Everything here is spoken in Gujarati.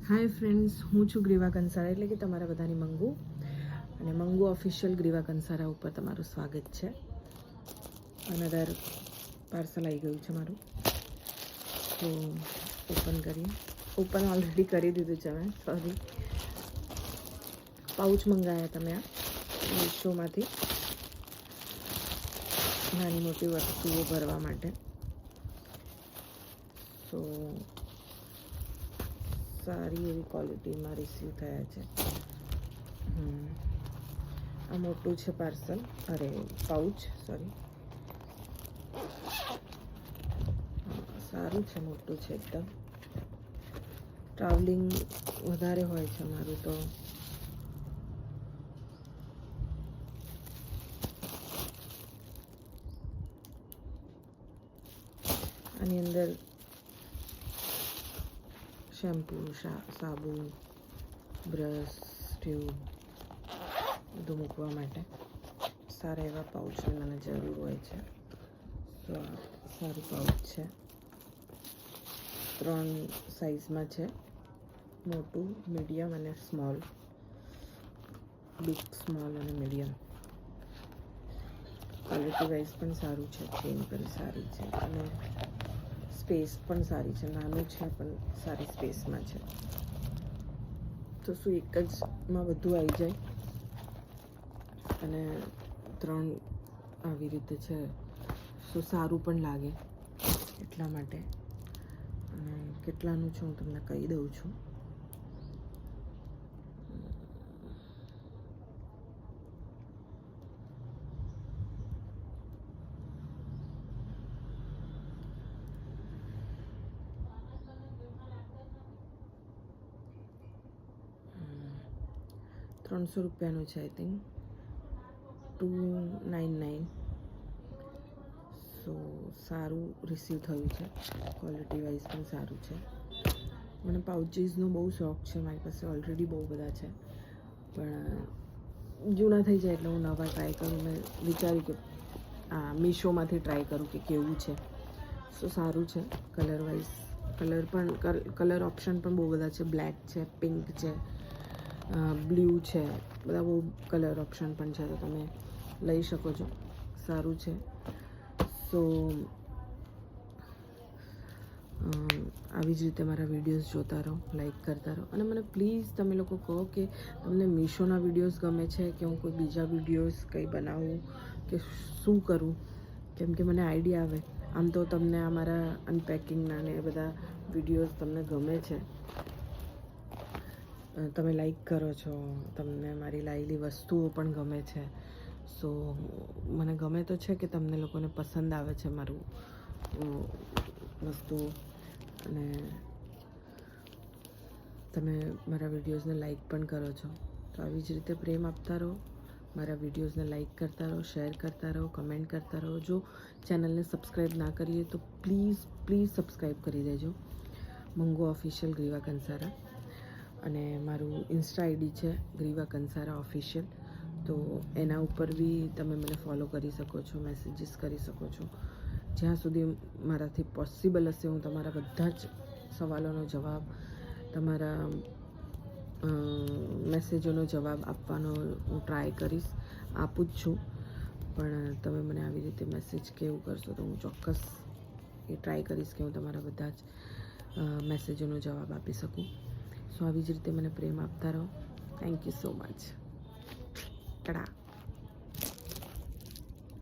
હાય ફ્રેન્ડ્સ, હું છું ગ્રીવા કંસારા, એટલે કે તમારા બધાની મંગુ. અને મંગુ ઓફિશિયલ ગ્રીવા કંસારા ઉપર તમારું સ્વાગત છે. અનધર પાર્સલ આવી ગયું છે મારું, તો ઓપન કરીએ. ઓપન ઓલરેડી કરી દીધું છે મેં, સોરી. પાઉચ મંગાવ્યા તમે આ મીશોમાંથી, નાની મોટી વસ્તુઓ ભરવા માટે. સો સારી એવી ક્વોલિટીમાં રિસીવ થયા છે. આ મોટું છે પાર્સલ, અરે પાઉચ, સોરી. સારું છે, મોટું છે એકદમ. ટ્રાવેલિંગ વધારે હોય છે મારું, તો આની અંદર શેમ્પૂ, સાબુ, બ્રશ, ટ્યુબ બધું મૂકવા માટે સારા એવા પાઉચની મને જરૂર હોય છે. તો આ સારું પાઉચ છે. 3 સાઇઝમાં છે, મોટું, મીડિયમ અને સ્મોલ. બિગ, સ્મોલ અને મીડિયમ. ક્વોલિટી વાઇઝ પણ સારું છે, ચેન પણ સારી છે અને સ્પેસ પણ સારી છે. નાનું છે પણ સારી સ્પેસમાં છે. તો શું એક જમાં બધું આવી જાય. અને 3 આવી રીતે છે, શું સારું પણ લાગે એટલા માટે. અને કેટલાનું છે હું તમને કહી દઉં છું. ₹300 છે, આઈ થિંક 299. સો સારું રિસીવ થયું છે, ક્વોલિટી વાઇઝ પણ સારું છે. મને પાઉચીસનો બહુ શોખ છે, મારી પાસે ઓલરેડી બહુ બધા છે, પણ જૂના થઈ જાય એટલે હું નવા ટ્રાય કરું. મેં વિચાર્યું કે મીશોમાંથી ટ્રાય કરું કે કેવું છે. સો સારું છે કલર વાઇઝ. કલર ઓપ્શન પણ બહુ બધા છે. બ્લેક છે, પિંક છે, બ્લુ છે, બધા બહુ કલર ઓપ્શન પણ છે, તો તમે લઈ શકો છો. સારું છે. સો આવી જ રીતે મારા વિડીયોઝ જોતા રહો, લાઈક કરતા રહો. અને મને પ્લીઝ તમે લોકો કહો કે તમને મીશોના વિડીયોઝ ગમે છે કે હું કોઈ બીજા વિડીયોઝ કંઈ બનાવું કે શું કરું, કેમ કે મને આઈડિયા આવે. આમ તો તમને અમારા અનપેકિંગના ને એ બધા વિડીયોઝ તમને ગમે છે, તમે લાઈક કરો છો, તમને મારી લાવેલી વસ્તુઓ પણ ગમે છે. સો મને ગમે તો છે કે તમને લોકોને પસંદ આવે છે મારું વસ્તુ, અને તમે મારા વિડીયોઝને લાઈક પણ કરો છો. તો આવી જ રીતે પ્રેમ આપતા રહો. મારા વિડીયોઝને લાઈક કરતા રહો, શેર કરતા રહો, કમેન્ટ કરતા રહો. જો ચેનલને સબસ્ક્રાઈબ ના કરીએ તો પ્લીઝ સબસ્ક્રાઈબ કરી દેજો. મંગુ ઓફિશિયલ ગ્રીવા કંસારા. અને મારું ઇન્સ્ટા આઈડી છે ગ્રીવા કંસારા ઓફિશિયલ. તો એના ઉપર બી તમે મને ફોલો કરી શકો છો, મેસેજીસ કરી શકો છો. જ્યાં સુધી મારાથી પોસિબલ હશે હું તમારા બધા જ સવાલોનો જવાબ, તમારા મેસેજોનો જવાબ આપવાનો હું ટ્રાય કરીશ, આપું જ છું. પણ તમે મને આવી રીતે મેસેજ કે એવું કરશો તો હું ચોક્કસ એ ટ્રાય કરીશ કે હું તમારા બધા જ મેસેજોનો જવાબ આપી શકું. સો આવી જ રીતે મને પ્રેમ આપતા રહો. Thank you so much. Tata.